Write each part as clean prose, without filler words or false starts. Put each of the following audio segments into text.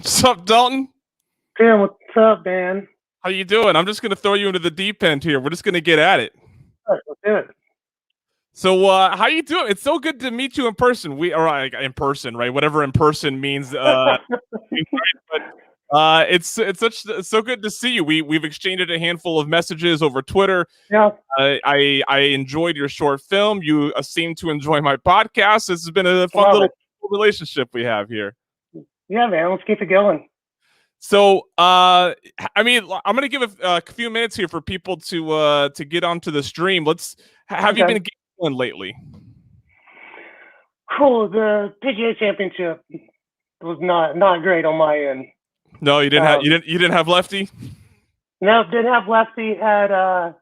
What's up, Dalton? Tim, what's up, man? How you doing? I'm just gonna throw you into the deep end here. We're just gonna get at it. All right, let's do it. So, how you doing? It's so good to meet you in person. In person, right? Whatever in person means. It's so good to see you. We've exchanged a handful of messages over Twitter. Yeah, I enjoyed your short film. You seem to enjoy my podcast. This has been a fun love little it. relationship we have here. Yeah, man, let's keep it going. So, I'm going to give a few minutes here for people to get onto the stream. Have you been gambling lately? Cool. The PGA Championship was not great on my end. No, you didn't have Lefty. No, didn't have Lefty. Had a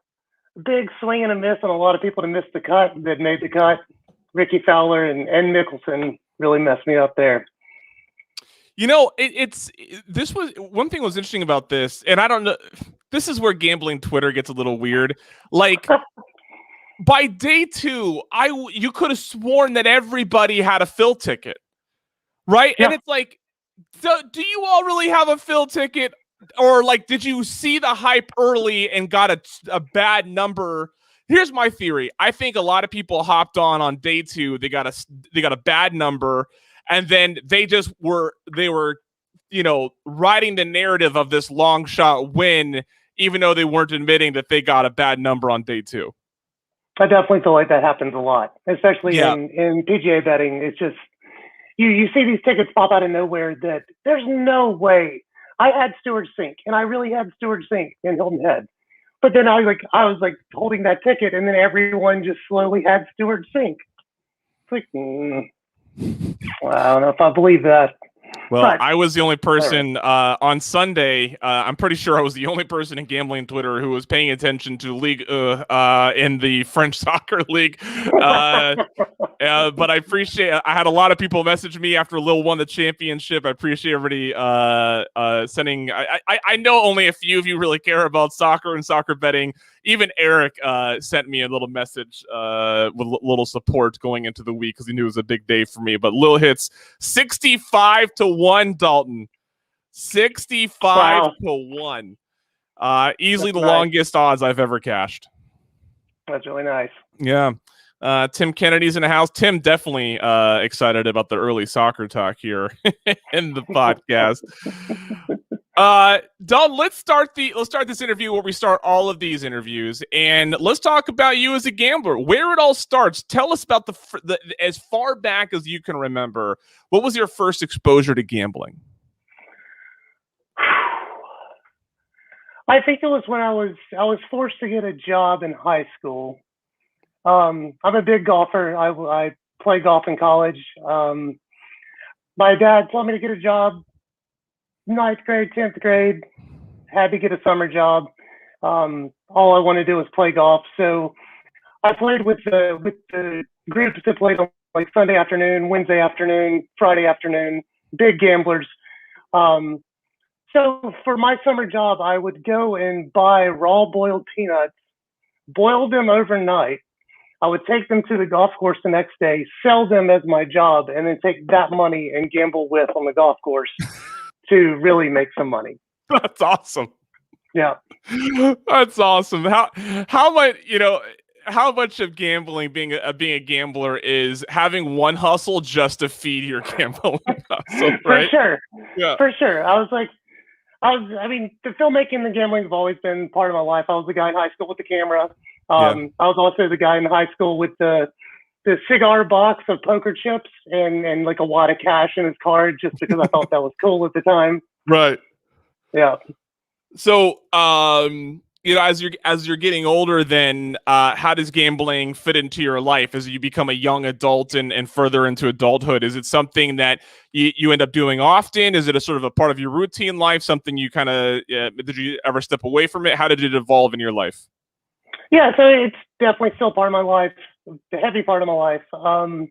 big swing and a miss on a lot of people to miss the cut that made the cut. Ricky Fowler and Mickelson really messed me up there. You know, this was one thing that was interesting about this, and I don't know. This is where gambling Twitter gets a little weird. Like by day 2, you could have sworn that everybody had a Phil ticket, right? Yeah. And it's like, do you all really have a Phil ticket, or like, did you see the hype early and got a bad number? Here's my theory. I think a lot of people hopped on day 2. They got a bad number. And then they were, riding the narrative of this long shot win, even though they weren't admitting that they got a bad number on day 2. I definitely feel like that happens a lot, especially in PGA betting. It's just, you see these tickets pop out of nowhere that there's no way. I had Stewart Sink, and I really had Stewart Sink in Hilton Head. But then I was holding that ticket, and then everyone just slowly had Stewart Sink. It's like, well, I don't know if I believe that. Well, but I was the only person on Sunday. I'm pretty sure I was the only person in gambling Twitter who was paying attention to League in the French Soccer League. But I appreciate. I had a lot of people message me after Lille won the championship. I appreciate everybody sending. I know only a few of you really care about soccer and soccer betting. Even Eric sent me a little message with little support going into the week because he knew it was a big day for me. But Lil hits 65-1, Dalton. 65-1. Easily the longest odds I've ever cashed. That's really nice. Yeah. Tim Kennedy's in the house. Tim definitely excited about the early soccer talk here in the podcast. Dalton, let's start this interview where we start all of these interviews, and let's talk about you as a gambler. Where it all starts. Tell us about the as far back as you can remember. What was your first exposure to gambling? I think it was when I was forced to get a job in high school. I'm a big golfer. I play golf in college. My dad told me to get a job. 9th grade, 10th grade, had to get a summer job. All I wanted to do was play golf. So I played with the groups that played on like Sunday afternoon, Wednesday afternoon, Friday afternoon, big gamblers. So for my summer job, I would go and buy raw boiled peanuts, boil them overnight. I would take them to the golf course the next day, sell them as my job, and then take that money and gamble with on the golf course to really make some money. That's awesome. Yeah. That's awesome. How much of gambling being a gambler is having one hustle just to feed your gambling hustle, right? For sure. Yeah. For sure. The filmmaking and the gambling have always been part of my life. I was the guy in high school with the camera. I was also the guy in high school with the cigar box of poker chips and like a wad of cash in his card just because I thought that was cool at the time. Right. Yeah. So, as you're getting older, then how does gambling fit into your life as you become a young adult and further into adulthood? Is it something that you end up doing often? Is it a sort of a part of your routine life? Something you kind of did you ever step away from it? How did it evolve in your life? Yeah, so it's definitely still part of my life. The heavy part of my life. The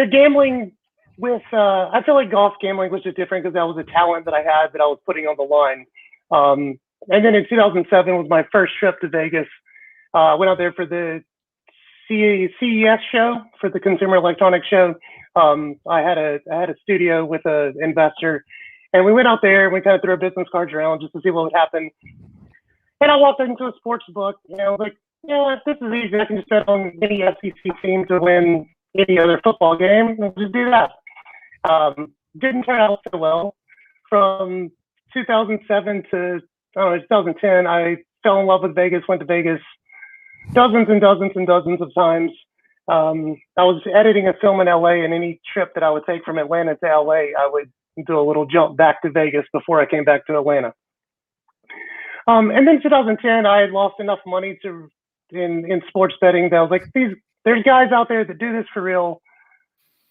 gambling with, I feel like golf gambling was just different because that was a talent that I had that I was putting on the line. And then in 2007 was my first trip to Vegas. I went out there for the CES show, for the Consumer Electronics Show. I had a studio with an investor, And we went out there and we kind of threw our business cards around just to see what would happen. And I walked into a sports book, like, this is easy. I can just bet on any SEC team to win any other football game. Let's just do that. Didn't turn out so well. From 2007 to 2010, I fell in love with Vegas, went to Vegas dozens and dozens and dozens of times. I was editing a film in LA, and any trip that I would take from Atlanta to LA, I would do a little jump back to Vegas before I came back to Atlanta. And then 2010, I had lost enough money in sports betting that I was like, there's guys out there that do this for real.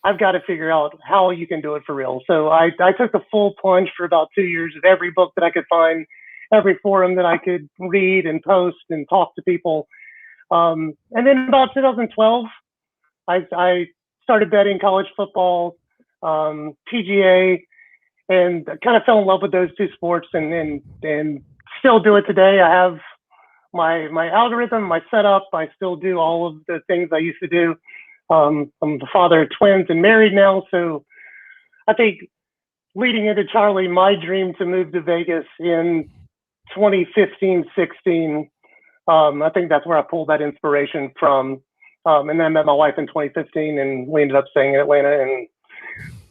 I've got to figure out how you can do it for real. So I took the full plunge for about 2 years of every book that I could find, every forum that I could read and post and talk to people. And then about 2012, I started betting college football, PGA, and kind of fell in love with those two sports and still do it today. I have my algorithm, my setup. I still do all of the things I used to do. I'm the father of twins and married now. So I think leading into Charlie, my dream to move to Vegas in 2015, 16, I think that's where I pulled that inspiration from. And then I met my wife in 2015 and we ended up staying in Atlanta, and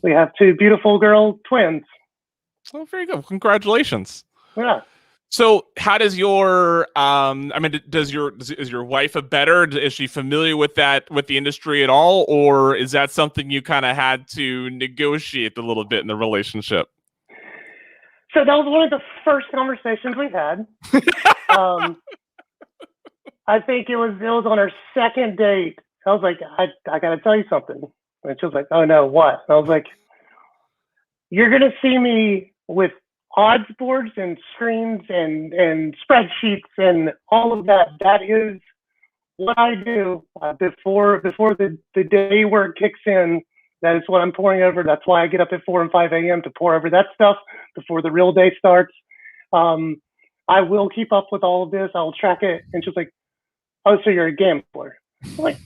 we have two beautiful girl twins. Oh, very good. Congratulations. Yeah. So how does your, is your wife a bettor? Is she familiar with the industry at all? Or is that something you kind of had to negotiate a little bit in the relationship? So that was one of the first conversations we had. I think it was on our second date. I was like, I got to tell you something. And she was like, oh no, what? And I was like, you're going to see me with odds boards and screens and spreadsheets and all of that. That is what I do before the day work kicks in. That is what I'm pouring over. That's why I get up at 4 and 5 a.m. to pour over that stuff before the real day starts. I will keep up with all of this. I will track it. And she's like, oh, so you're a gambler? I'm like,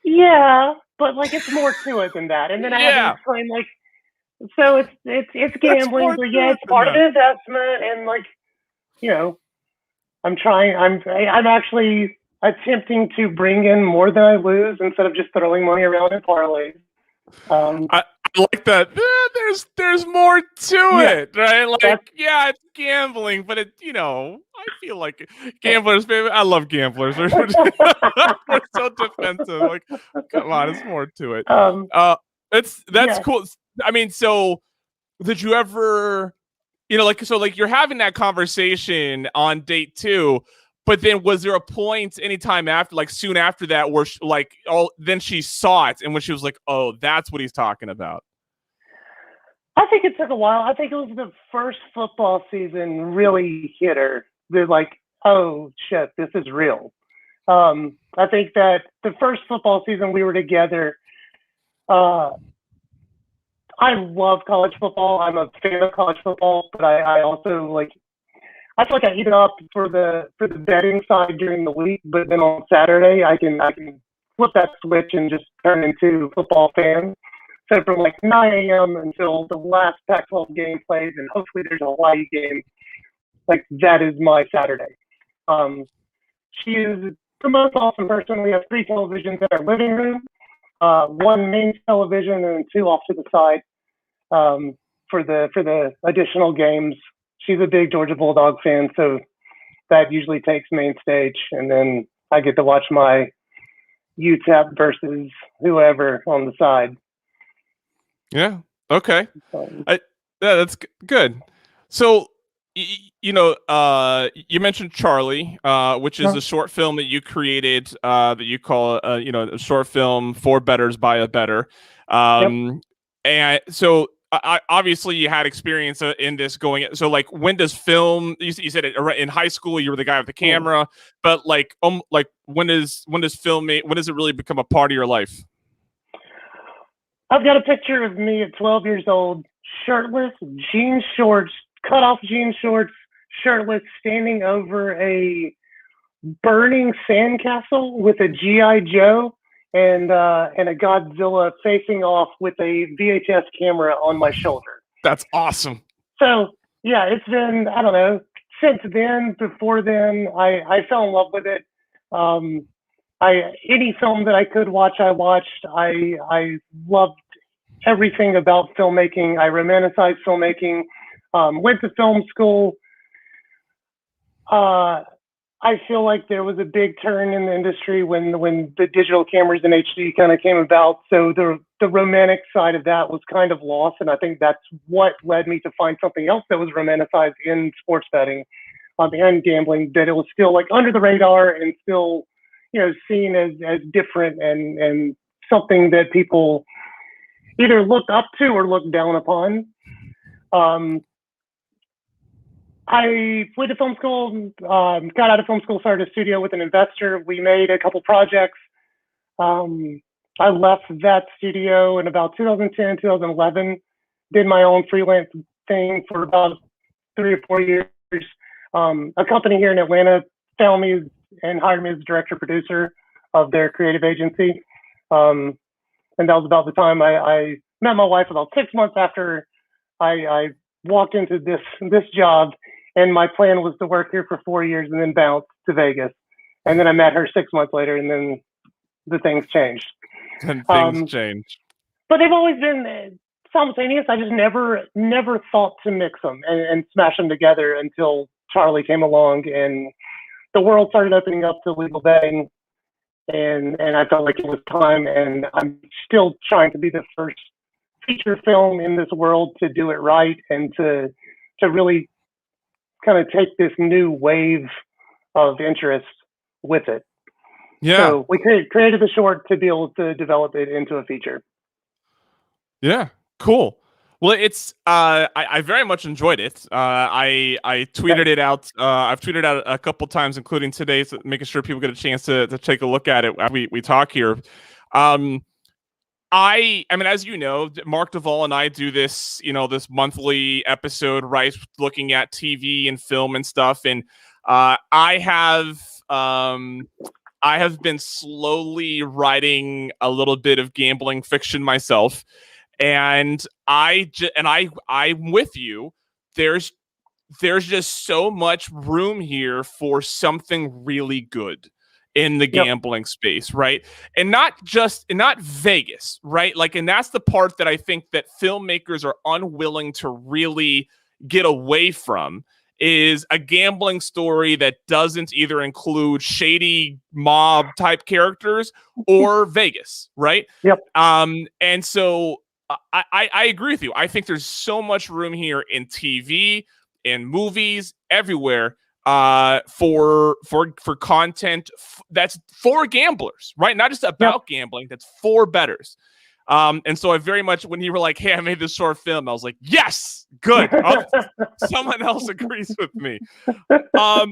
yeah, but like it's more to it than that. And then I had to explain, like, so it's gambling, but yeah, it's part of the investment. And like, I'm actually attempting to bring in more than I lose instead of just throwing money around in parlays. I like that. There's more to it, right? Like, it's gambling, but I feel like gamblers, baby. I love gamblers. We're so defensive. Like, come on, it's more to it. That's cool. I mean, so did you ever, you're having that conversation on date 2, but then was there a point anytime after, like soon after that, where then she saw it and when she was like, oh, that's what he's talking about? I think it took a while. I think it was the first football season really hit her. They're like, oh shit, this is real. I think that the first football season we were together, I love college football. I'm a fan of college football, but I also I feel like I eat it up for the betting side during the week, but then on Saturday I can flip that switch and just turn into a football fan. So from 9 a.m. until the last Pac-12 game plays, and hopefully there's a Hawaii game, that is my Saturday. She is the most awesome person. We have 3 televisions in our living room, 1 main television and 2 off to the side for the additional games. She's a big Georgia Bulldog fan, so that usually takes main stage, and then I get to watch my UTEP versus whoever on the side. Yeah. Okay. That's good. So, you mentioned Charlie, which is a short film that you created, that you call, a short film for bettors by a bettor. And so, obviously, you had experience in this going. So, when does film? You said it in high school. You were the guy with the camera, but when does film? When does it really become a part of your life? I've got a picture of me at 12 years old, shirtless, jean shorts, cut off jean shorts, shirtless, standing over a burning sandcastle with a G.I. Joe and a Godzilla facing off with a VHS camera on my shoulder. That's awesome. So yeah, it's been, I don't know, since then, before then, I fell in love with it. Um, any film that I could watch, I watched. I loved everything about filmmaking. I romanticized filmmaking. Went to film school. Uh, I feel like there was a big turn in the industry when the digital cameras in HD kind of came about. So the romantic side of that was kind of lost, and I think that's what led me to find something else that was romanticized in sports betting, and gambling. That it was still like under the radar and still, seen as different and something that people either looked up to or looked down upon. Um, I went to film school, got out of film school, started a studio with an investor. We made a couple projects. Um, I left that studio in about 2010, 2011, did my own freelance thing for about 3 or 4 years. A company here in Atlanta found me and hired me as director producer of their creative agency. And that was about the time I met my wife, about 6 months after I walked into this job, and my plan was to work here for 4 years and then bounce to Vegas. And then I met her 6 months later, and then the things changed. And things change. But they've always been simultaneous. I just never thought to mix them and smash them together until Charlie came along and the world started opening up to legal betting. And I felt like it was time, and I'm still trying to be the first feature film in this world to do it right and to really kind of take this new wave of interest with it. Yeah. So we created the short to be able to develop it into a feature. Yeah. Cool. Well, it's I very much enjoyed it. I tweeted it out. I've tweeted out a couple times, including today, so making sure people get a chance to take a look at it as we talk here. I mean, as you know, Mark Duvall and I do this, this monthly episode, right? Looking at TV and film and stuff. And I have been slowly writing a little bit of gambling fiction myself. And I'm with you. There's just so much room here for something really good in the gambling space, right? And not Vegas, right? Like, and that's the part that I think that filmmakers are unwilling to really get away from, is a gambling story that doesn't either include shady mob type characters or Vegas, right? Yep. And so I agree with you. I think there's so much room here in TV, in movies, everywhere, for content that's for gamblers, right? Not just about gambling, that's for bettors. And so I very much, when you were like, "Hey, I made this short film," I was like, "Yes, good." Someone else agrees with me. So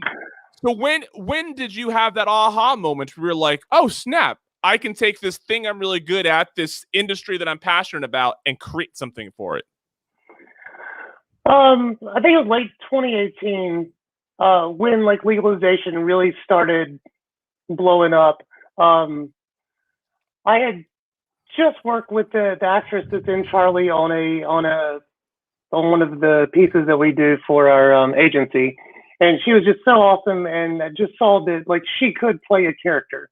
when did you have that aha moment where you're like, "Oh, snap, I can take this thing I'm really good at, this industry that I'm passionate about, and create something for it"? I think it was late 2018 when like legalization really started blowing up. I had just worked with the actress that's in Charlie on one of the pieces that we do for our agency, and she was just so awesome, and I just saw that like she could play a character,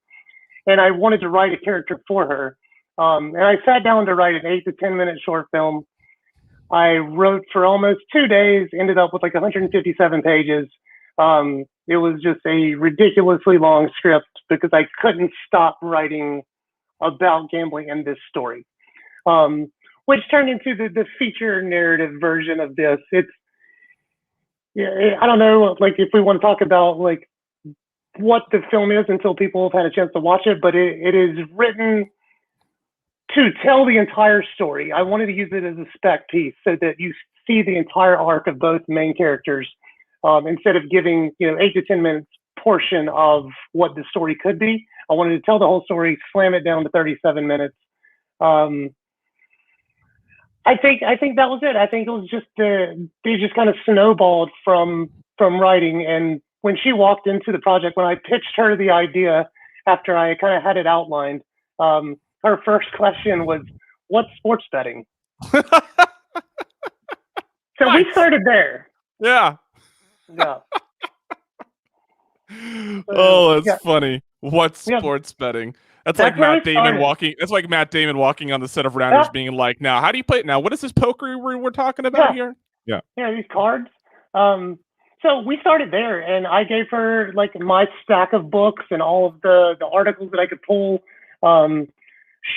and I wanted to write a character for her. And I sat down to write an 8 to 10 minute short film. I wrote for almost 2 days, ended up with like 157 pages. It was just a ridiculously long script because I couldn't stop writing about gambling in this story, which turned into the feature narrative version of this. I don't know, like if we want to talk about like what the film is until people have had a chance to watch it, but it is written to tell the entire story. I wanted to use it as a spec piece so that you see the entire arc of both main characters, instead of giving 8 to 10 minutes portion of what the story could be. I wanted to tell the whole story, slam it down to 37 minutes. I think that was it. I think it was just they just kind of snowballed from writing. And when she walked into the project, when I pitched her the idea after I kind of had it outlined, her first question was, "What's sports betting?" So we started there. Yeah. Yeah. Oh, that's Yeah. funny. What Yeah. sports betting? That's like That's where Matt it Damon started. walking. That's like Matt Damon walking on the set of Yeah. Rounders, being like, "Now, how do you play it? Now, what is this poker we're talking about Yeah. here?" Yeah. Yeah. These cards. So we started there, and I gave her like my stack of books and all of the articles that I could pull.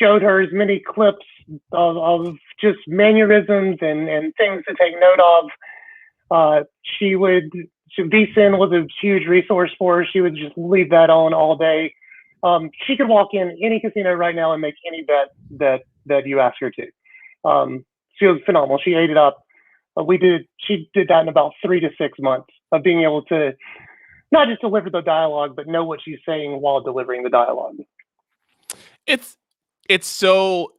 Showed her as many clips of just mannerisms and things to take note of. VSIN was a huge resource for her. She would just leave that on all day. She could walk in any casino right now and make any bet that you ask her to. She was phenomenal. She ate it up. She did that in about 3 to 6 months of being able to not just deliver the dialogue, but know what she's saying while delivering the dialogue. It's so.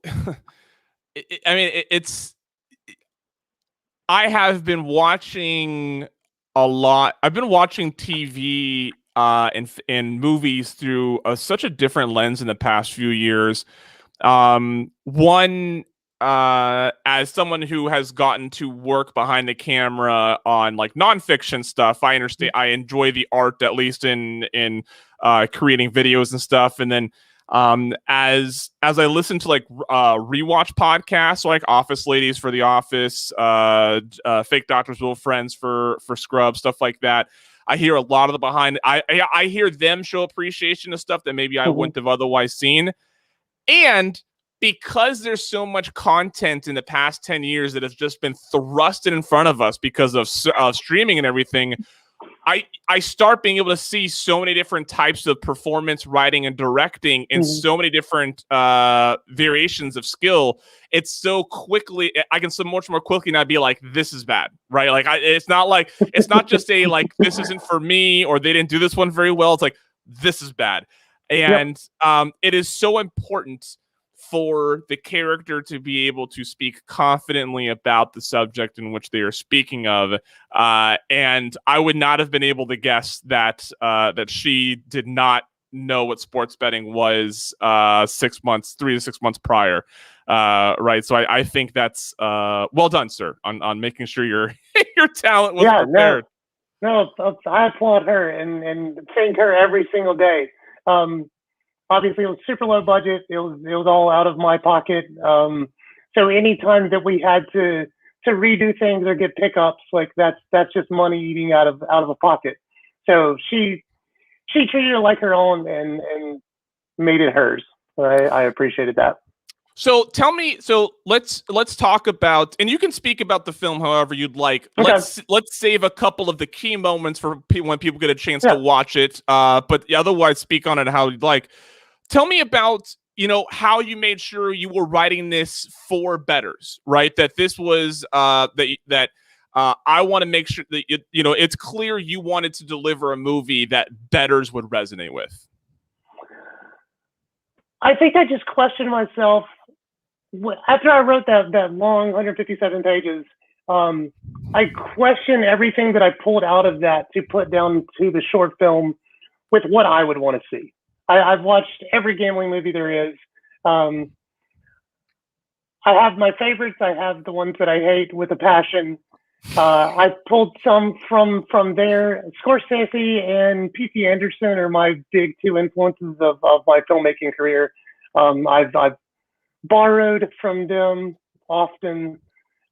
I mean, it's. I have been watching a lot. I've been watching TV and movies through such a different lens in the past few years. One, as someone who has gotten to work behind the camera on like nonfiction stuff, I understand. I enjoy the art, at least in creating videos and stuff, and then as I listen to like rewatch podcasts like Office Ladies for The Office, Fake Doctors, Real Friends for Scrubs, stuff like that, I hear a lot of the behind. I hear them show appreciation of stuff that maybe I wouldn't have otherwise seen. And because there's so much content in the past 10 years that has just been thrusted in front of us because of streaming and everything, I start being able to see so many different types of performance, writing, and directing, and so many different variations of skill. It's so quickly, I can so much more quickly not be like, this is bad, right? Like, it's not just a like, this isn't for me, or they didn't do this one very well. It's like, this is bad. And it is so important for the character to be able to speak confidently about the subject in which they are speaking of. And I would not have been able to guess that that she did not know what sports betting was 6 months, 3 to 6 months prior. Right. So I think that's well done, sir, on making sure your talent was prepared. No, I applaud her and thank her every single day. Obviously, it was super low budget. It was all out of my pocket. So any time that we had to redo things or get pickups, like that's just money eating out of a pocket. So she treated it like her own and made it hers. I appreciated that. So tell me, let's talk about, and you can speak about the film however you'd like. Okay. Let's save a couple of the key moments for when people get a chance to watch it. But otherwise, speak on it how you'd like. Tell me about, how you made sure you were writing this for Bettors, right? That this was that I want to make sure that it's clear you wanted to deliver a movie that Bettors would resonate with. I think I just questioned myself after I wrote that long 157 pages. I questioned everything that I pulled out of that to put down to the short film with what I would want to see. I've watched every gambling movie there is. I have my favorites. I have the ones that I hate with a passion. I pulled some from there. Scorsese and P.T. Anderson are my big two influences of my filmmaking career. I've borrowed from them often.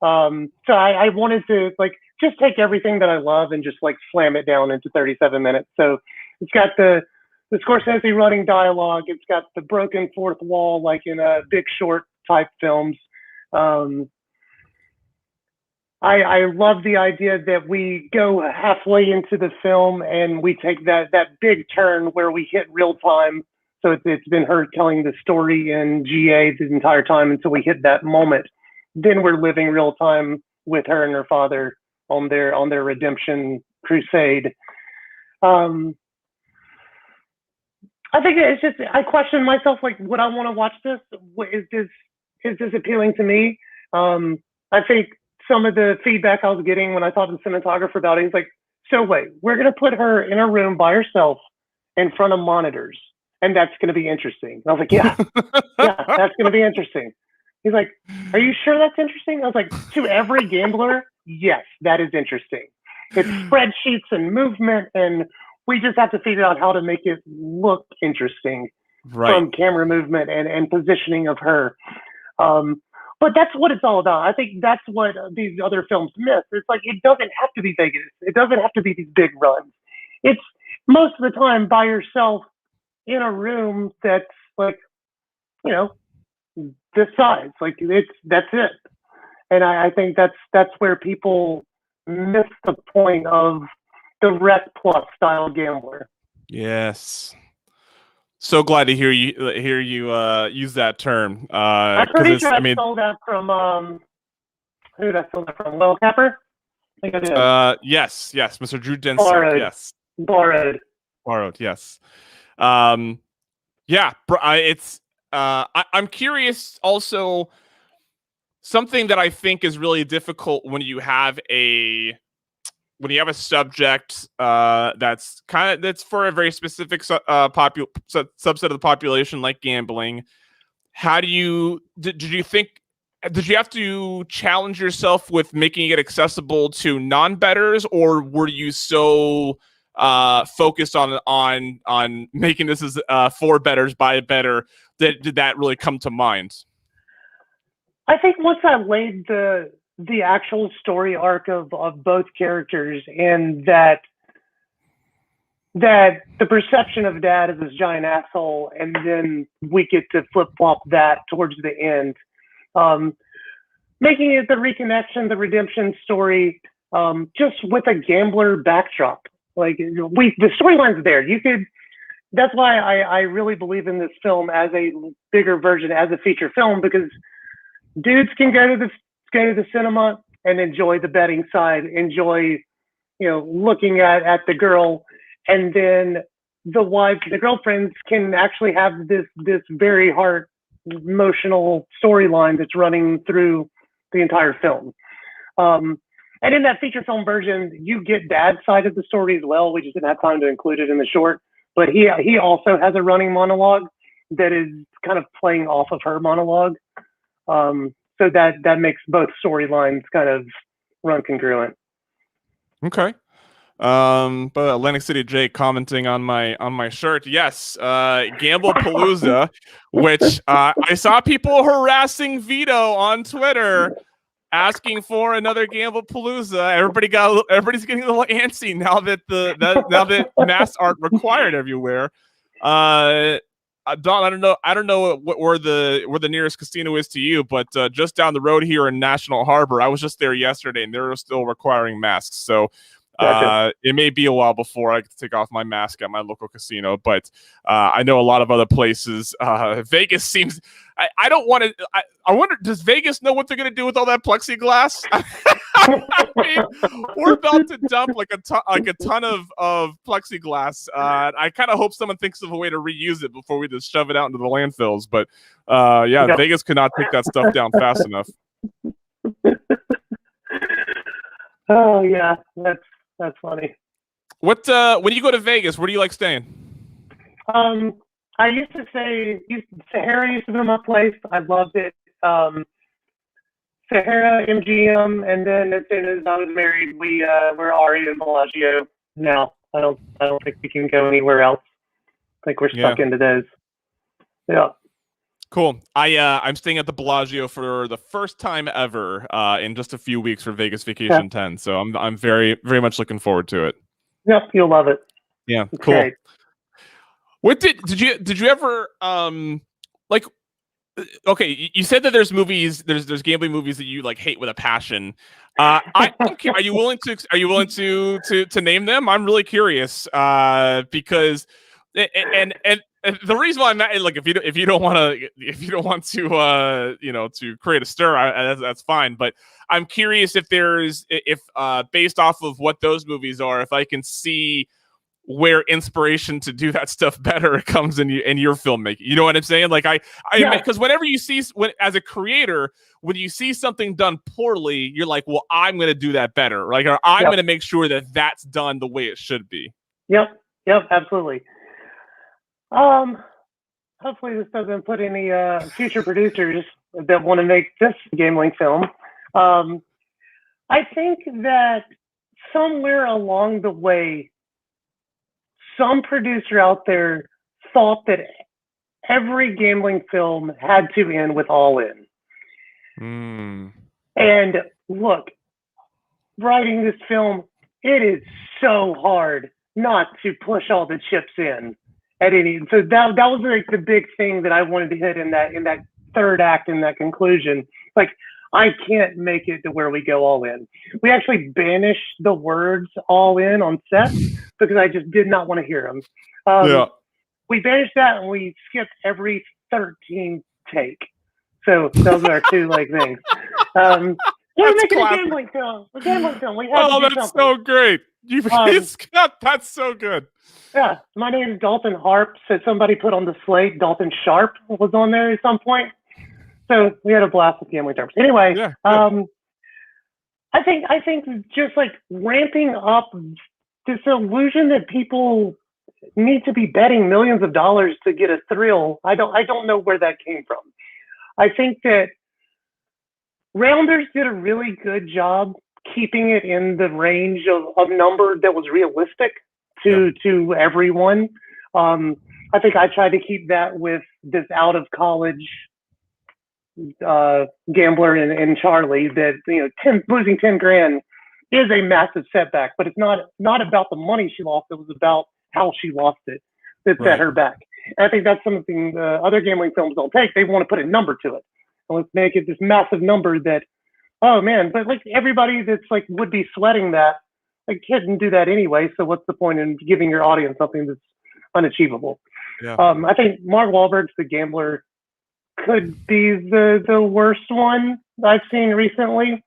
So I wanted to just take everything that I love and just slam it down into 37 minutes. So it's got the Scorsese running dialogue. It's got the broken fourth wall, like in a Big Short type films. I love the idea that we go halfway into the film and we take that big turn where we hit real time. So it's been her telling the story in GA the entire time until we hit that moment. Then we're living real time with her and her father on their redemption crusade. I think it's just, I question myself, would I want to watch this? Is this appealing to me? I think some of the feedback I was getting when I talked to the cinematographer about it, he's like, so wait, we're going to put her in a room by herself in front of monitors, and that's going to be interesting. And I was like, yeah, that's going to be interesting. He's like, are you sure that's interesting? I was like, to every gambler, yes, that is interesting. It's spreadsheets and movement, and we just have to figure out how to make it look interesting Right. from camera movement and positioning of her. But that's what it's all about. I think that's what these other films miss. It's like, it doesn't have to be Vegas. It doesn't have to be these big runs. It's most of the time by yourself in a room that's like, you know, this size. Like, that's it. And I think that's where people miss the point of the Rec Plus style gambler. Yes. So glad to hear you use that term. I'm pretty sure I stole that from who did I steal that from? Will Capper? I think I did. Yes, Mr. Drew Densek. Borrowed. Yes. Borrowed. Yes. Yeah. It's. I'm curious. Also, something that I think is really difficult when you have a subject that's for a very specific subset of the population, like gambling. How do you did you have to challenge yourself with making it accessible to non-bettors, or were you so focused on making this as for bettors by a bettor that did that really come to mind? I think once I laid the actual story arc of both characters, and that the perception of Dad as this giant asshole, and then we get to flip flop that towards the end, making it the reconnection, the redemption story, just with a gambler backdrop. Like, the storyline's there. That's why I really believe in this film as a bigger version, as a feature film, because dudes can go to the cinema and enjoy the betting side, enjoy, looking at the girl, and then the girlfriends can actually have this very heart emotional storyline that's running through the entire film. And in that feature film version, you get Dad's side of the story as well. We just didn't have time to include it in the short, but he also has a running monologue that is kind of playing off of her monologue. So that makes both storylines kind of run congruent. Okay. But Atlantic City Jake commenting on my shirt. Yes, Gamble Palooza, which I saw people harassing Vito on Twitter, asking for another Gamble Palooza. Everybody's getting a little antsy now that masks aren't required everywhere. Don, I don't know where the nearest casino is to you, but just down the road here in National Harbor, I was just there yesterday, and they're still requiring masks. So it may be a while before I get to take off my mask at my local casino, but I know a lot of other places. Vegas seems. I don't want to. I wonder, does Vegas know what they're going to do with all that plexiglass? I mean, we're about to dump like a ton of plexiglass. I kind of hope someone thinks of a way to reuse it before we just shove it out into the landfills. But Vegas could not take that stuff down fast enough. Oh yeah, that's funny. What when you go to Vegas, where do you like staying? I used to say Sahara used to be my place. I loved it. Sahara, MGM, and then as soon as I was married, we're Aria and Bellagio now. I don't think we can go anywhere else. I think we're stuck into those. Yeah. Cool. I'm staying at the Bellagio for the first time ever in just a few weeks for Vegas Vacation 10. So I'm very, very much looking forward to it. Yep, you'll love it. Yeah, it's cool. Great. What did you ever like? Okay, you said that there's movies, there's gambling movies that you like hate with a passion. Are you willing to name them? I'm really curious because and the reason why I'm not, like, if you don't want to to create a stir, that's fine. But I'm curious if based off of what those movies are, if I can see where inspiration to do that stuff better comes in your filmmaking. You know what I'm saying? Like because whenever you see, as a creator, when you see something done poorly, you're like, well, I'm going to do that better. Like, or I'm going to make sure that that's done the way it should be. Yep, absolutely. Hopefully this doesn't put any future producers that want to make this gambling film. I think that somewhere along the way, some producer out there thought that every gambling film had to end with all in. Mm. And look, writing this film, it is so hard not to push all the chips in at any. So that was like the big thing that I wanted to hit in that third act, in that conclusion. Like, I can't make it to where we go all in. We actually banished the words all in on set because I just did not want to hear them. Yeah. We banished that and we skipped every 13 take. So those are our two like things. We're making a gambling film. A gambling film. We had to do that's something. so great. That's so good. Yeah, my name is Dalton Harpe. So somebody put on the slate Dalton Sharp was on there at some point. So we had a blast with gambling terms. Anyway, Yeah, I think just like ramping up this illusion that people need to be betting millions of dollars to get a thrill. I don't know where that came from. I think that Rounders did a really good job keeping it in the range of number that was realistic to everyone. I think I tried to keep that with this out of college gambler in Charlie, that losing 10 grand is a massive setback, but it's not about the money she lost. It was about how she lost it that set her back. And I think that's something other gambling films don't take. They want to put a number to it. And let's make it this massive number that, oh man, but like everybody that's like would be sweating that, like couldn't do that anyway. So what's the point in giving your audience something that's unachievable? Yeah. I think Mark Wahlberg's The Gambler could be the worst one I've seen recently.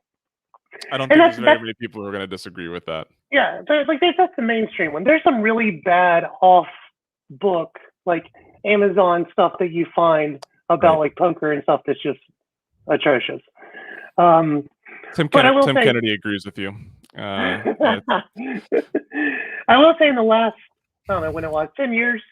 I don't think there's very many people who are going to disagree with that. Yeah, like that's the mainstream one. There's some really bad off book, like Amazon stuff that you find about like poker and stuff that's just atrocious. Tim Kennedy agrees with you. I will say in the last, I don't know when it was, 10 years,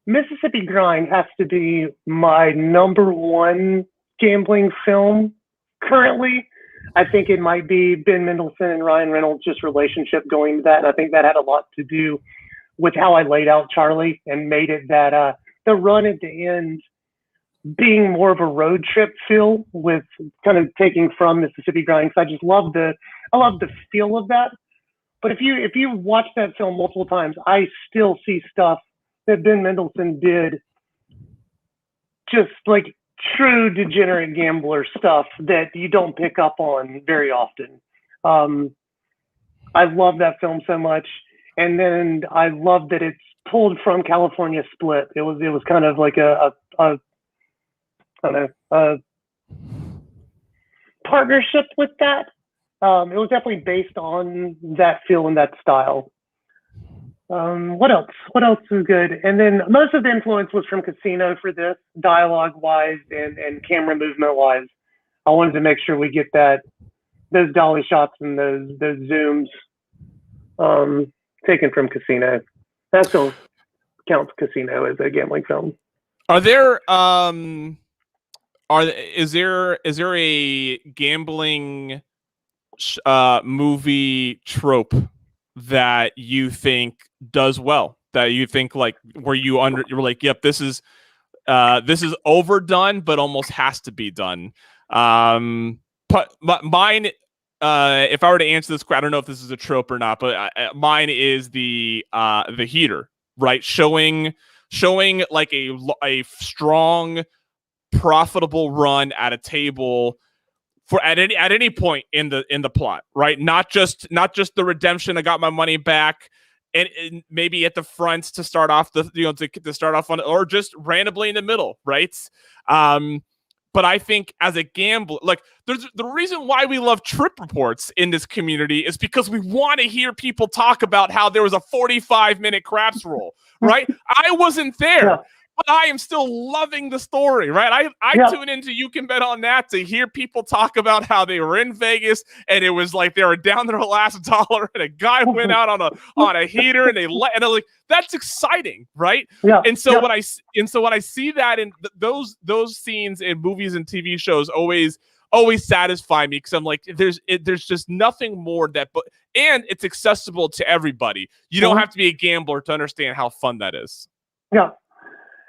Mississippi Grind has to be my number one gambling film currently. I think it might be Ben Mendelsohn and Ryan Reynolds' just relationship going to that. And I think that had a lot to do with how I laid out Charlie and made it that the run at the end being more of a road trip feel, with kind of taking from Mississippi Grind. I just love the feel of that. But if you watch that film multiple times, I still see stuff that Ben Mendelsohn did, just like true degenerate gambler stuff that you don't pick up on very often. I love that film so much. And then I love that it's pulled from California Split. It was kind of like a partnership with that. It was definitely based on that feel and that style. What else is good? And then most of the influence was from Casino for this, dialogue wise and camera movement wise. I wanted to make sure we get those dolly shots and those zooms taken from Casino. That still counts Casino as a gambling film. Are there is there a gambling movie trope that you think does well, that you think like where you're like, yep, this is overdone but almost has to be done? But mine, if I were to answer this, I don't know if this is a trope or not, but mine is the heater, right? Showing like a strong, profitable run at a table for at any point in the plot, right? Not just the redemption, I got my money back, and maybe at the front to start off to start off on, or just randomly in the middle, right? But I think as a gambler, like there's the reason why we love trip reports in this community is because we want to hear people talk about how there was a 45-minute craps roll, right? I wasn't there. Yeah. But I am still loving the story, right? I tune into You Can Bet on That to hear people talk about how they were in Vegas and it was like they were down their last dollar and a guy went out on a heater and I'm like, that's exciting, right? Yeah. And so when I see that in those scenes in movies and TV shows always always satisfy me because I'm like, there's just nothing more and it's accessible to everybody. You don't have to be a gambler to understand how fun that is. Yeah.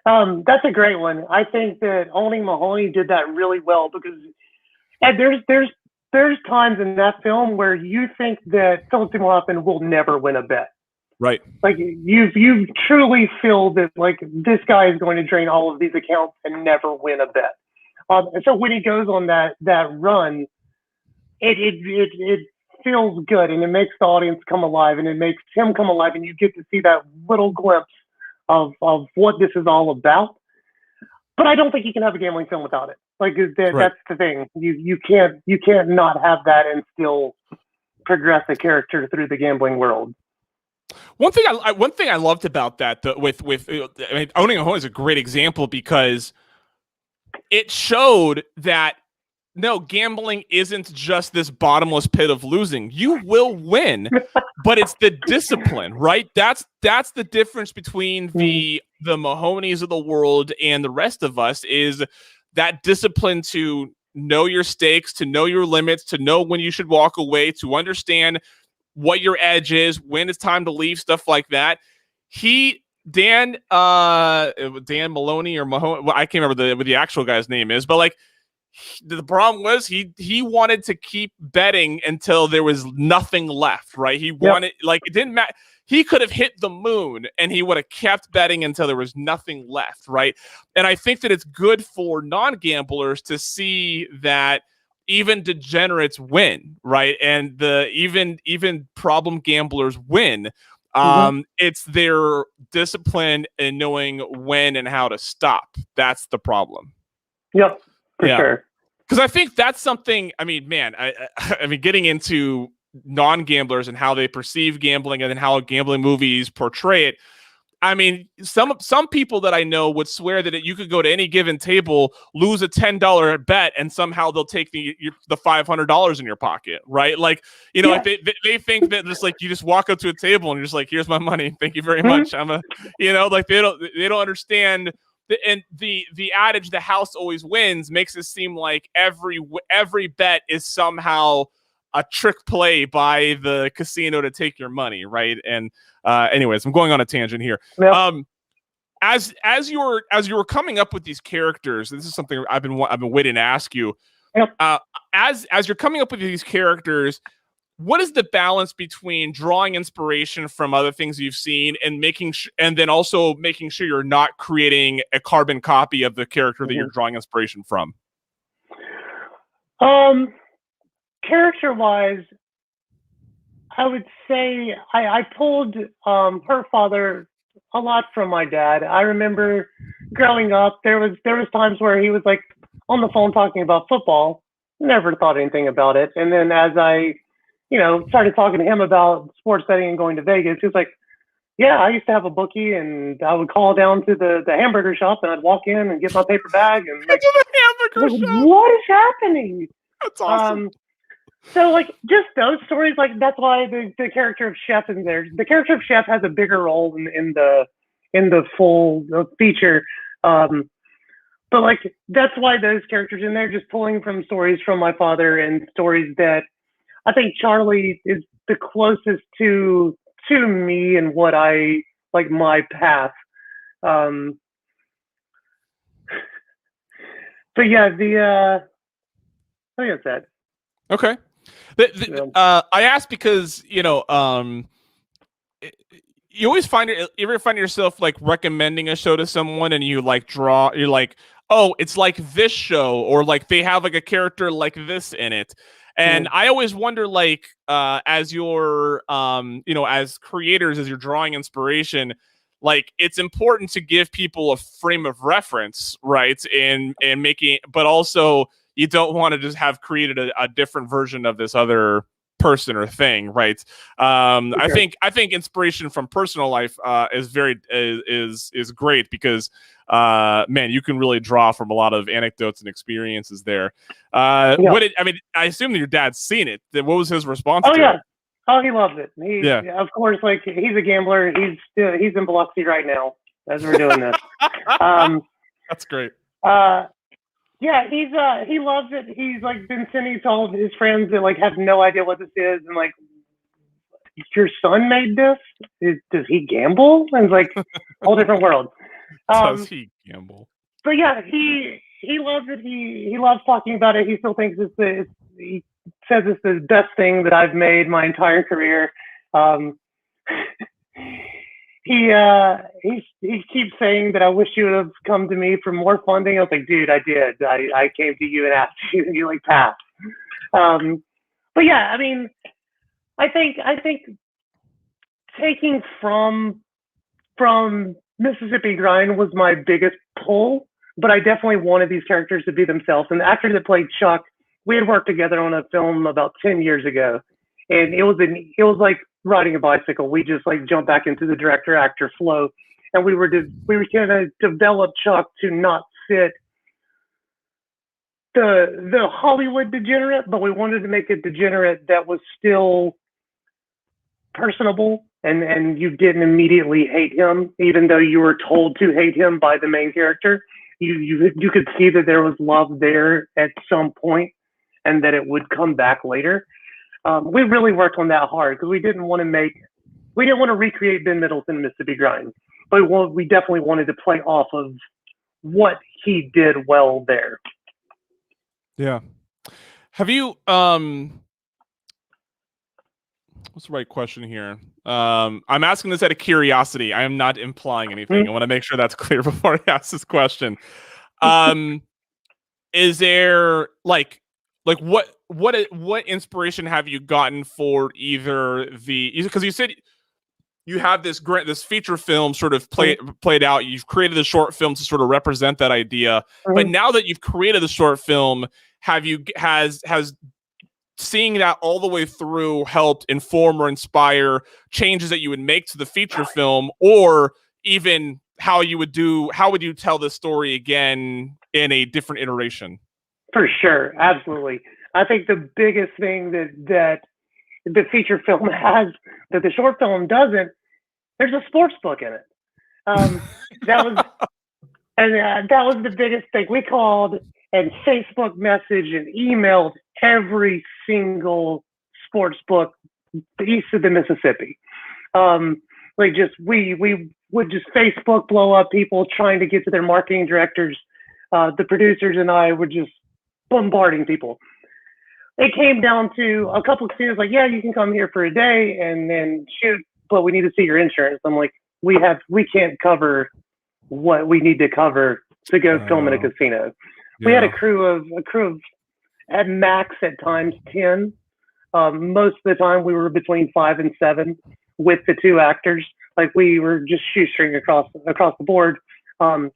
That's a great one. I think that Owning Mahoney did that really well because there's times in that film where you think that Philip Seymour Hoffman will never win a bet. Right. Like you truly feel that like this guy is going to drain all of these accounts and never win a bet. And so when he goes on that run, it feels good and it makes the audience come alive and it makes him come alive and you get to see that little glimpse of what this is all about. But I don't think you can have a gambling film without it. Like that's the thing. You can't not have that and still progress a character through the gambling world. One thing I loved about that with Owning a Home is a great example because it showed that no, gambling isn't just this bottomless pit of losing. You will win, but it's the discipline, right? That's the difference between the Mahonies of the world and the rest of us is that discipline to know your stakes, to know your limits, to know when you should walk away, to understand what your edge is, when it's time to leave, stuff like that. Dan Maloney or Mahoney, well, I can't remember what the actual guy's name is, but like the problem was he wanted to keep betting until there was nothing left, right? He wanted, like, it didn't matter. He could have hit the moon and he would have kept betting until there was nothing left, right? And I think that it's good for non-gamblers to see that even degenerates win, right? And even problem gamblers win. It's their discipline and knowing when and how to stop. That's the problem. Yep, for sure. Because I think that's something. I mean, man, I mean, getting into non-gamblers and how they perceive gambling and then how gambling movies portray it. I mean, some people that I know would swear that you could go to any given table, lose a $10 bet, and somehow they'll take the $500 in your pocket, right? Like, you know, like they think that just like you just walk up to a table and you're just like, here's my money, thank you very much. Like they don't understand. And the adage, the house always wins, makes it seem like every bet is somehow a trick play by the casino to take your money, right? And anyways, I'm going on a tangent here. Yep. As you were coming up with these characters, this is something I've been waiting to ask you. Yep. As you're coming up with these characters, what is the balance between drawing inspiration from other things you've seen and and then also making sure you're not creating a carbon copy of the character that you're drawing inspiration from? Character-wise, I would say I pulled her father a lot from my dad. I remember growing up, there was times where he was like on the phone talking about football, never thought anything about it. And then as I, started talking to him about sports betting and going to Vegas, he was like, yeah, I used to have a bookie and I would call down to the hamburger shop and I'd walk in and get my paper bag and like, what is happening? That's awesome. So like just those stories, like that's why the character of Chef is there. The character of Chef has a bigger role in the full feature. But like that's why those characters in there, just pulling from stories from my father and stories that I think Charlie is the closest to me and what I like my path. So yeah, I think that's that. Okay. I asked because you always you ever find yourself like recommending a show to someone and you're like, oh, it's like this show, or like they have like a character like this in it. And I always wonder, like, as you're, as creators, as you're drawing inspiration, like it's important to give people a frame of reference, right? And making, but also you don't want to just have created a different version of this other person or thing, right? Okay. I think inspiration from personal life is great because man, you can really draw from a lot of anecdotes and experiences there. I assume that your dad's seen it. What was his response to it? Oh, he loves it. Of course, like he's a gambler. He's in Biloxi right now as we're doing this. That's great. Yeah, he loves it. He's like been sending to all of his friends that like have no idea what this is, and like, your son made this? Does he gamble? And it's like whole different world. Does he gamble? But yeah, he loves it. He loves talking about it. He still thinks he says it's the best thing that I've made my entire career. Um, he keeps saying that I wish you would have come to me for more funding. I was like, dude, I did. I came to you and asked you, and you like passed. But yeah, I mean, I think taking from Mississippi Grind was my biggest pull, but I definitely wanted these characters to be themselves. And the actor that played Chuck, we had worked together on a film about 10 years ago, and it was like riding a bicycle. We just like jumped back into the director actor flow, and we were trying to develop Chuck to not fit the Hollywood degenerate, but we wanted to make a degenerate that was still personable, and you didn't immediately hate him, even though you were told to hate him by the main character. You could see that there was love there at some point, and that it would come back later. We really worked on that hard because we didn't want to recreate Ben Middleton in Mississippi Grind, but we definitely wanted to play off of what he did well there. Yeah. Have you what's the right question here? I'm asking this out of curiosity. I am not implying anything. I want to make sure that's clear before I ask this question. Is there like what inspiration have you gotten for either because you said you have this feature film sort of played out. You've created a short film to sort of represent that idea. But now that you've created the short film, has seeing that all the way through helped inform or inspire changes that you would make to the feature film, or even how would you tell this story again in a different iteration? For sure. Absolutely. I think the biggest thing that the feature film has that the short film doesn't, there's a sports book in it. That was the biggest thing. We called and Facebook message and emailed every single sports book east of the Mississippi. We would just Facebook blow up people trying to get to their marketing directors. The producers and I were just bombarding people. It came down to a couple of students like, yeah, you can come here for a day and then shoot, but we need to see your insurance. I'm like, we can't cover what we need to cover to go film in a casino. Yeah. We had a crew of at max at times 10. Most of the time we were between 5 and 7 with the 2 actors. Like we were just shoestring across the board.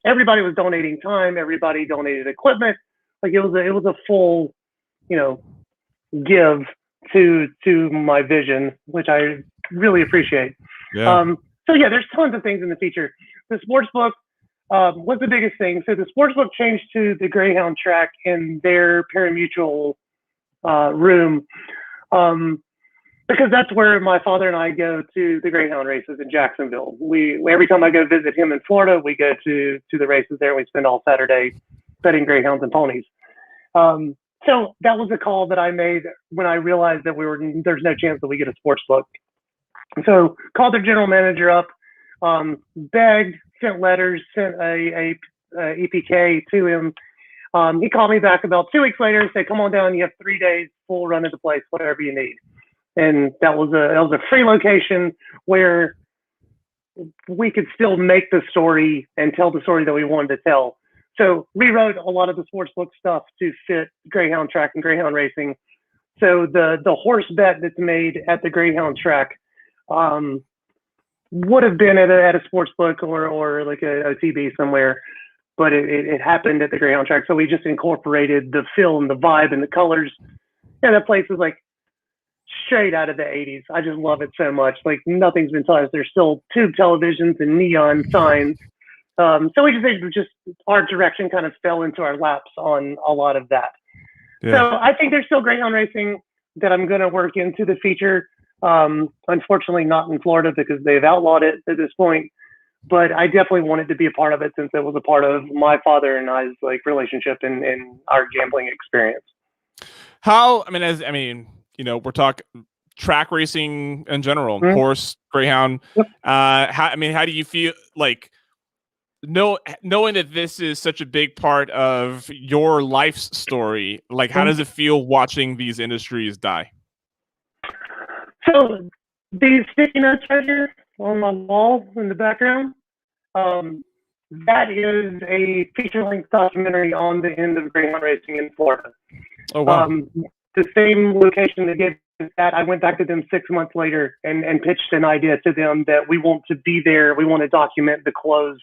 Everybody was donating time. Everybody donated equipment. Like it was a full, give to my vision, which I really appreciate. Yeah. So yeah, there's tons of things in the feature. The sports book was the biggest thing. So the sports book changed to the Greyhound track in their parimutuel room, because that's where my father and I go to the Greyhound races in Jacksonville. Every time I go visit him in Florida, we go to the races there. We spend all Saturday betting greyhounds and ponies. So that was a call that I made when I realized that there's no chance that we get a sports book. So called their general manager up, begged, sent letters, sent a EPK to him. He called me back about 2 weeks later and said, "Come on down. You have 3 days, full run of the place, whatever you need." And that was a free location where we could still make the story and tell the story that we wanted to tell. So rewrote a lot of the sportsbook stuff to fit Greyhound track and Greyhound racing. So the horse bet that's made at the Greyhound track would have been at a sportsbook or like a OTB somewhere, but it happened at the Greyhound track. So we just incorporated the feel and the vibe and the colors. And that place is like straight out of the 80s. I just love it so much. Like nothing's been touched. There's still tube televisions and neon signs. So we just our direction kind of fell into our laps on a lot of that. Yeah. So I think there's still Greyhound racing that I'm going to work into the feature. Unfortunately, not in Florida because they've outlawed it at this point. but I definitely wanted to be a part of it since it was a part of my father and I's like relationship and our gambling experience. We're talking track racing in general, Mm-hmm. horse, greyhound. Yep. How do you feel like knowing that this is such a big part of your life's story? Like, how does it feel watching these industries die? So these sticky notes right here on my wall in the background, that is a feature-length documentary on the end of greyhound racing in Florida. Oh, wow. The same location that gave us that, I went back to them 6 months later and pitched an idea to them that we want to be there. We want to document the close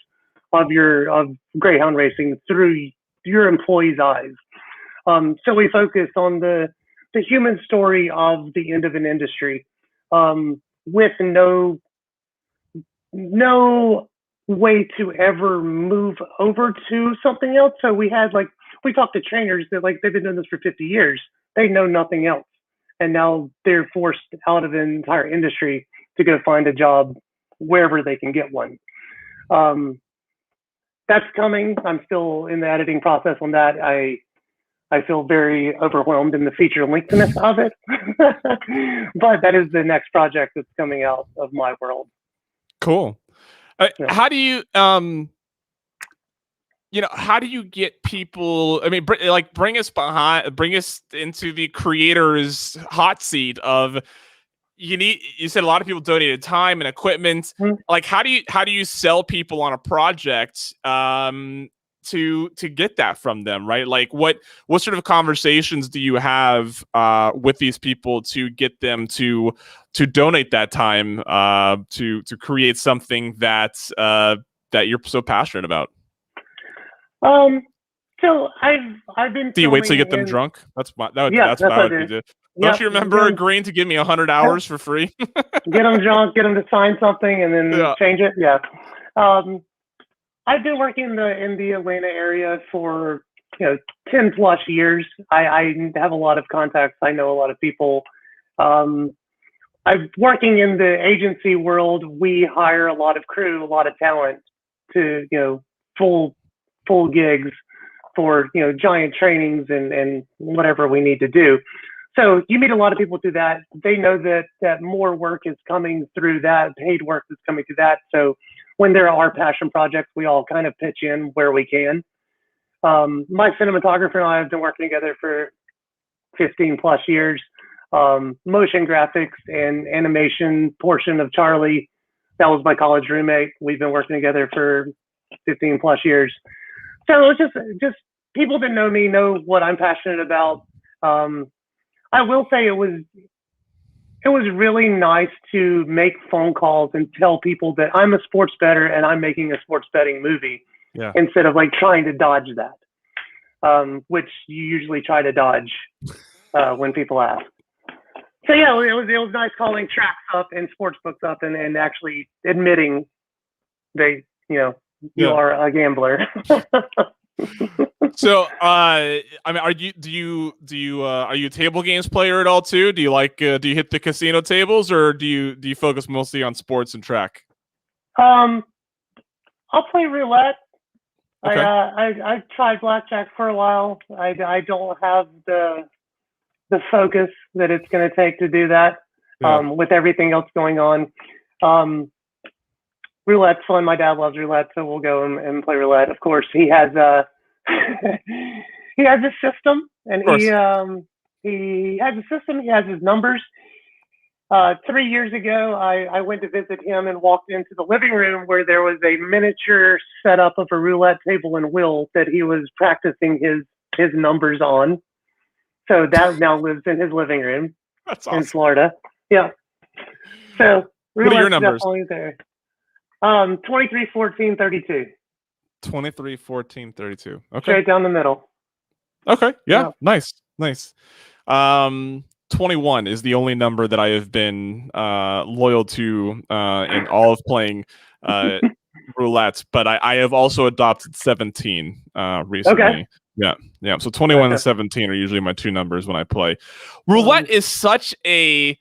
of greyhound racing through your employees' eyes. So we focused on the human story of the end of an industry, with no way to ever move over to something else. So we talked to trainers that they've been doing this for 50 years. They know nothing else. And now they're forced out of an entire industry to go find a job wherever they can get one. That's coming. I'm still in the editing process on that. I feel very overwhelmed in the feature lengthness of it, but that is the next project that's coming out of my world. Cool. Yeah. How do you, how do you get people? I mean, bring us into the creator's hot seat of. You said a lot of people donated time and equipment. Mm-hmm. Like, how do you sell people on a project to get that from them, right? Like, what sort of conversations do you have with these people to get them to donate that time to create something that you're so passionate about? So I've been. Do you wait till you get them drunk? That's what I would do. Don't you remember agreeing to give me 100 hours for free? Get them drunk, get them to sign something, and then change it. Yeah. I've been working in the Atlanta area for 10 plus years. I have a lot of contacts. I know a lot of people. I'm working in the agency world. We hire a lot of crew, a lot of talent to full gigs for giant trainings and whatever we need to do. So you meet a lot of people through that. They know that more work is coming through that, paid work is coming through that. So when there are passion projects, we all kind of pitch in where we can. My cinematographer and I have been working together for 15 plus years. Motion graphics and animation portion of Charlie, that was my college roommate. We've been working together for 15 plus years. So it's just people that know me know what I'm passionate about. I will say it was really nice to make phone calls and tell people that I'm a sports bettor and I'm making a sports betting movie, instead of trying to dodge that, which you usually try to dodge when people ask. So yeah, it was nice calling tracks up and sports books up and actually admitting you are a gambler. So, are you a table games player at all too? Do you hit the casino tables, or do you focus mostly on sports and track? I'll play roulette. Okay. I tried blackjack for a while. I don't have the focus that it's going to take to do that. With everything else going on. Roulette's fun. My dad loves roulette, so we'll go and play roulette. Of course, he has he has a system, and he has a system. He has his numbers. 3 years ago, I went to visit him and walked into the living room where there was a miniature setup of a roulette table and wheel that he was practicing his numbers on. So that now lives in his living room. That's awesome. In Florida. Yeah. So what are your numbers? Definitely there. 23, 14, 32. 23, 14, 32. Okay. Straight down the middle. Okay. Yeah. Nice. 21 is the only number that I have been loyal to in all of playing roulette, but I have also adopted 17 recently. Okay. Yeah. So 21 and 17 are usually my two numbers when I play. Roulette is such a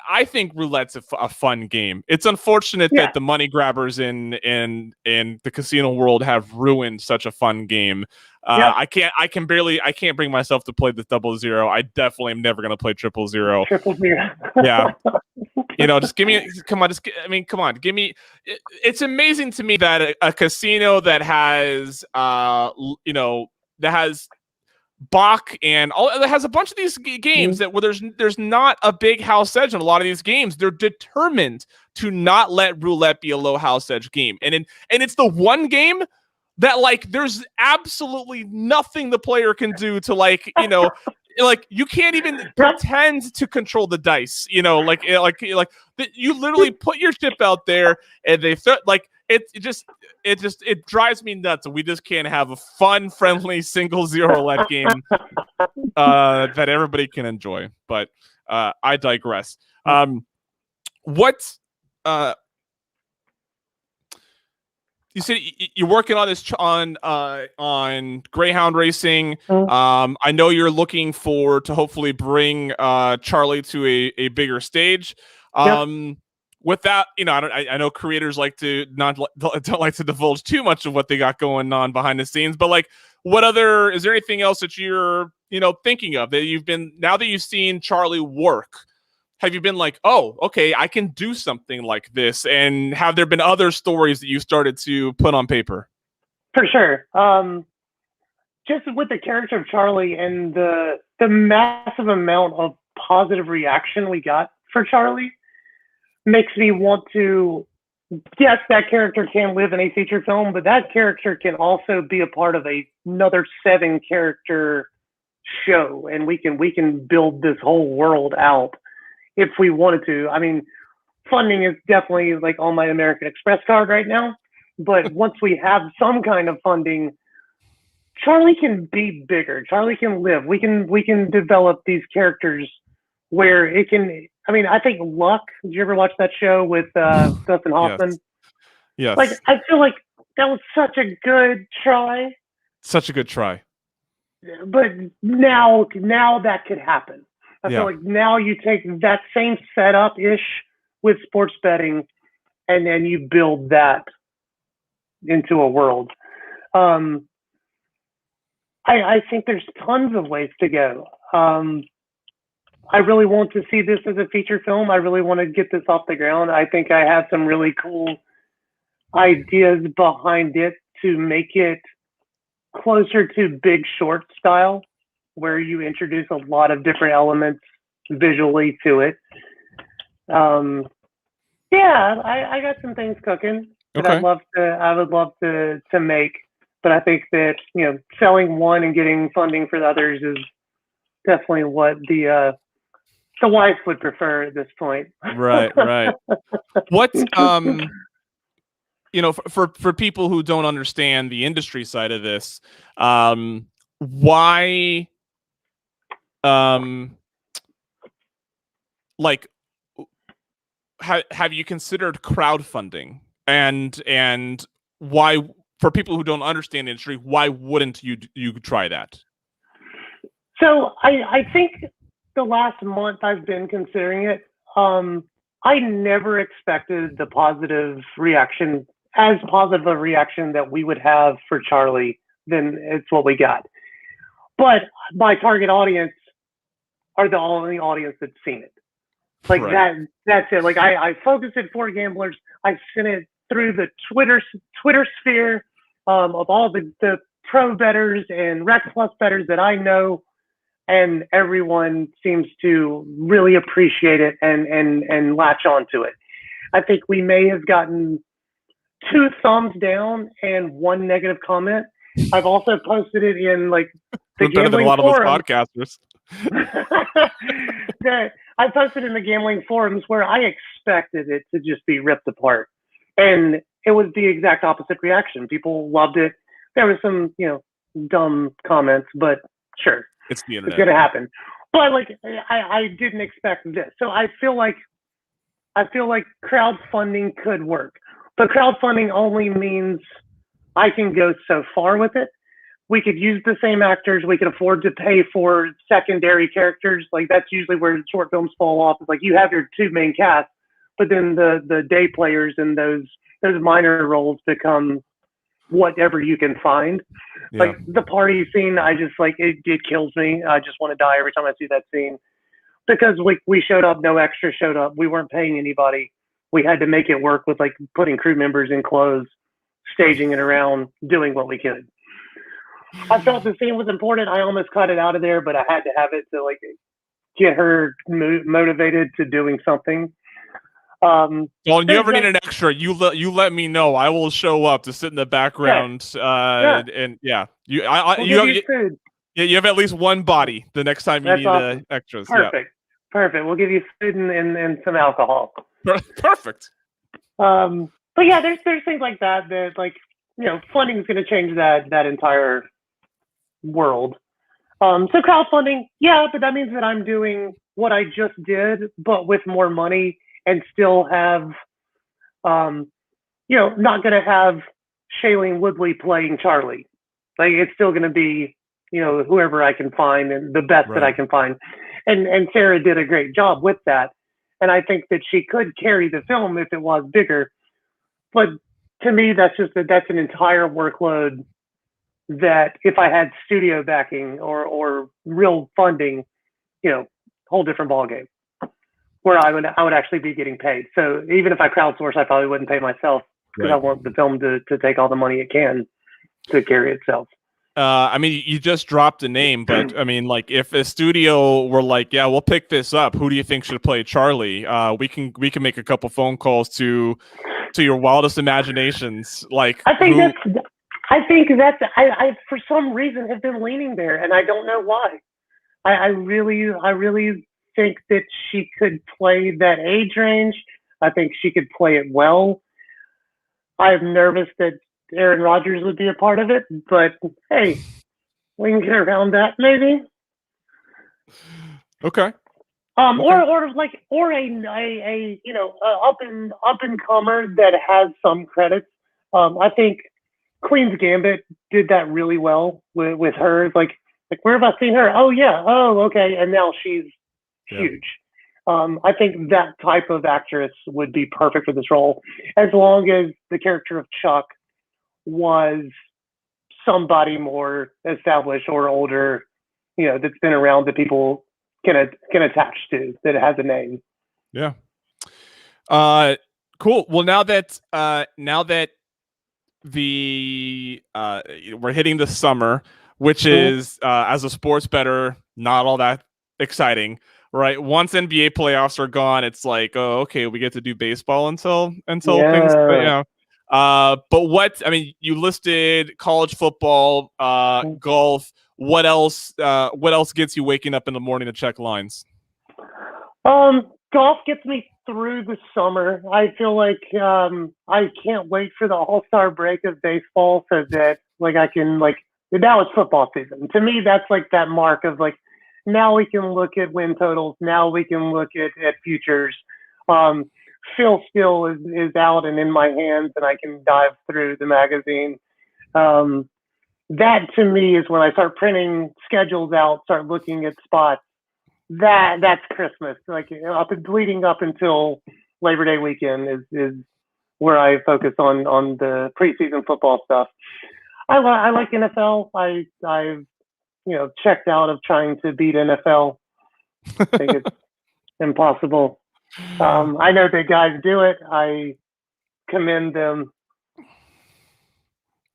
I think roulette's a fun game. It's unfortunate that the money grabbers in the casino world have ruined such a fun game. I can't bring myself to play the 000. I definitely am never going to play 000. Yeah. Just give me, come on, give me. It's amazing to me that a casino that has, that has Bach and all that has a bunch of these games that where there's not a big house edge in a lot of these games. They're determined to not let roulette be a low house edge game, and it's the one game that like there's absolutely nothing the player can do to like you can't even pretend to control the dice. You literally put your chip out there and they it drives me nuts. We just can't have a fun, friendly single zero roulette game that everybody can enjoy. But I digress. You said you're working on this on Greyhound racing. I know you're looking to hopefully bring Charlie to a bigger stage. With that, I know creators don't like to divulge too much of what they got going on behind the scenes. But like, is there anything else that you're thinking of that now that you've seen Charlie work? Have you been like, oh, okay, I can do something like this? And have there been other stories that you started to put on paper? For sure. Just with the character of Charlie and the massive amount of positive reaction we got for Charlie makes me want to, yes, that character can live in a feature film, but that character can also be a part of another 7-character show, and we can build this whole world out if we wanted to. I mean, funding is definitely like on my American Express card right now, but once we have some kind of funding, Charlie can be bigger. Charlie can live. We can develop these characters where it can. I mean, I think Luck. Did you ever watch that show with Dustin Hoffman? Yes. Like, I feel like that was such a good try. Such a good try. But now that could happen. I feel like now you take that same setup-ish with sports betting, and then you build that into a world. I think there's tons of ways to go. I really want to see this as a feature film. I really want to get this off the ground. I think I have some really cool ideas behind it to make it closer to Big Short style, where you introduce a lot of different elements visually to it. I got some things cooking that I would love to make, but I think that, selling one and getting funding for the others is definitely what the wife would prefer at this point. Right. What for people who don't understand the industry side of this, why have you considered crowdfunding, and why, for people who don't understand the industry, why wouldn't you try that? So I think the last month I've been considering it. I never expected the positive reaction, as positive a reaction that we would have for Charlie than it's what we got. But my target audience are the only audience that's seen it. Like that's it. Like I focus it for gamblers. I sent it through the Twitter sphere of all the pro bettors and Rex Plus bettors that I know, and everyone seems to really appreciate it and latch onto it. I think we may have gotten 2 thumbs down and 1 negative comment. I've also posted it in like the gambling forums. Better than a lot of us podcasters. I posted in the gambling forums where I expected it to just be ripped apart, and it was the exact opposite reaction. People loved it. There were some, dumb comments, but sure, it's the internet. It's gonna happen. But like, I didn't expect this, so I feel like crowdfunding could work, but crowdfunding only means I can go so far with it. we could use the same actors. We could afford to pay for secondary characters. Like that's usually where short films fall off. It's like you have your two main cast, but then the day players and those minor roles become whatever you can find. Yeah. Like the party scene, I just like it kills me. I just want to die every time I see that scene because we showed up, no extra showed up. We weren't paying anybody. We had to make it work with like putting crew members in clothes, staging it around, doing what we could. I felt the scene was important. I almost cut it out of there, but I had to have it to like get her motivated to doing something. Well, you ever need an extra, you let me know. I will show up to sit in the background. Yeah. And yeah, you have at least one body the next time you need awesome. Extras. Perfect. Yeah. Perfect. We'll give you food and some alcohol. Perfect. But yeah, there's things like that like, you know, funding is going to change that entire world. So crowdfunding, yeah, but that means that I'm doing what I just did, but with more money and still have, you know, not going to have Shailene Woodley playing Charlie. Like it's still going to be, you know, whoever I can find and the best that I can find. And Sarah did a great job with that. And I think that she could carry the film if it was bigger. But to me, that's an entire workload that if I had studio backing or real funding, you know, whole different ballgame where I would actually be getting paid. So even if I crowdsource, I probably wouldn't pay myself because I want the film to take all the money it can to carry itself. I mean, you just dropped a name, but I mean, like, if a studio were like, "Yeah, we'll pick this up. Who do you think should play Charlie?" We can make a couple phone calls to your wildest imaginations. Like, I think that's I for some reason have been leaning there, and I don't know why. I really think that she could play that age range. I think she could play it well. I'm nervous that Aaron Rodgers would be a part of it, but hey, we can get around that maybe. Okay. Or a you know up and comer that has some credits. I think Queen's Gambit did that really well with her. Like where have I seen her? Oh yeah, oh okay, and now she's huge. I think that type of actress would be perfect for this role, as long as the character of Chuck was somebody more established or older, you know, that's been around that people can attach to, that has a name. Yeah. Cool. Well, now that the we're hitting the summer, which is as a sports bettor not all that exciting, right? Once NBA playoffs are gone, it's like, oh, okay, we get to do baseball until things, but, you know. But what, I mean, you listed college football, golf. What else gets you waking up in the morning to check lines? Golf gets me through the summer. I feel like I can't wait for the All-Star break of baseball so that like I can like now it's football season. To me, that's like that mark of like now we can look at win totals. Now we can look at futures. Phil Steele is out and in my hands, and I can dive through the magazine. That to me is when I start printing schedules out, start looking at spots. That's Christmas. Like leading up until Labor Day weekend is where I focus on the preseason football stuff. I like NFL. I've checked out of trying to beat NFL. I think it's impossible. I know that guys do it. I commend them.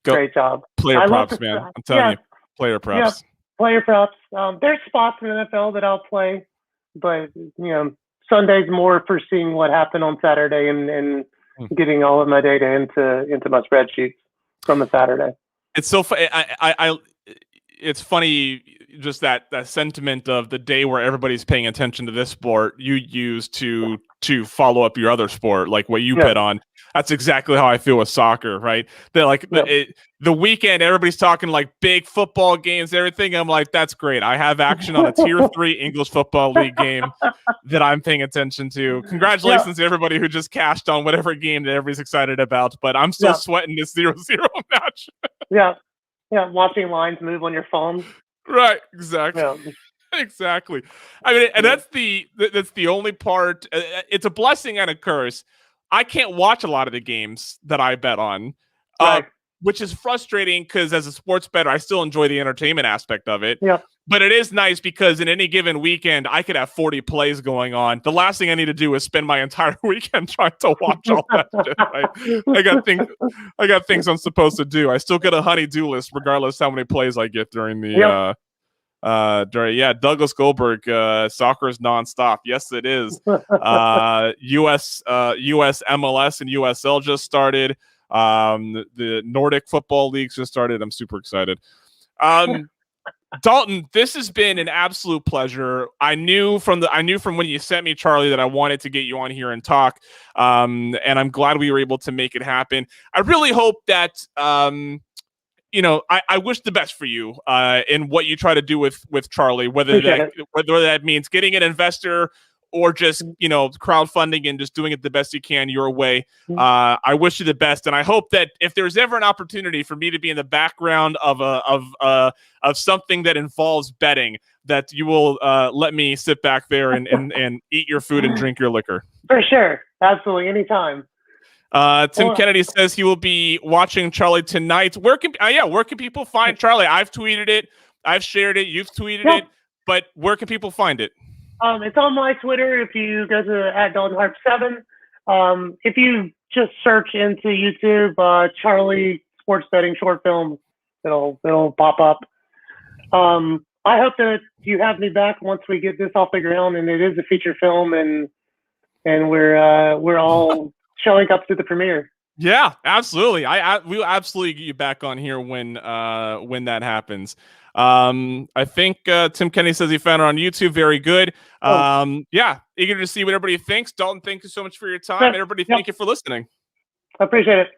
Great job. Player props, man. I'm telling you, player props. Yeah, player props. There's spots in the NFL that I'll play, but Sunday's more for seeing what happened on Saturday and getting all of my data into my spreadsheets from the Saturday. It's so funny. It's funny, just that sentiment of the day where everybody's paying attention to this sport you use to follow up your other sport, like what you bet on. That's exactly how I feel with soccer, right? That like the weekend, everybody's talking like big football games, everything. I'm like, that's great. I have action on a tier 3 English football league game that I'm paying attention to. Congratulations to everybody who just cashed on whatever game that everybody's excited about. But I'm still sweating this 0-0 match. Yeah. Yeah, watching lines move on your phone. Right, exactly. Yeah. Exactly. I mean, and Yeah. that's the only part. It's a blessing and a curse. I can't watch a lot of the games that I bet on, uh, Right. which is frustrating because as a sports bettor, I still enjoy the entertainment aspect of it. Yeah. But it is nice because in any given weekend, I could have 40 plays going on. The last thing I need to do is spend my entire weekend trying to watch all that shit. Right? I got things I'm supposed to do. I still get a honey-do list regardless how many plays I get during the Yep. Douglas Goldberg, soccer is nonstop. Yes, it is. US MLS and USL just started. The Nordic football leagues just started. I'm super excited. Dalton, this has been an absolute pleasure. I knew from when you sent me Charlie that I wanted to get you on here and talk. And I'm glad we were able to make it happen. I really hope that I wish the best for you in what you try to do with Charlie, whether that means getting an investor or just crowdfunding and just doing it the best you can your way. I wish you the best, and I hope that if there's ever an opportunity for me to be in the background of something that involves betting, that you will let me sit back there and eat your food and drink your liquor. For sure, absolutely, anytime. Tim Kennedy says he will be watching Charlie tonight. Where can people find Charlie? I've tweeted it. I've shared it. You've tweeted it. But where can people find it? It's on my Twitter. If you go to @Dalton Harpe 7, if you just search into YouTube Charlie sports betting short film, it'll pop up. I hope that you have me back once we get this off the ground, and it is a feature film, and we're all showing up to the premiere. Yeah, absolutely. We'll absolutely get you back on here when that happens. I think Tim Kennedy says he found it on YouTube. Very good. Yeah, eager to see what everybody thinks. Dalton, thank you so much for your time. Everybody, thank you for listening. I appreciate it.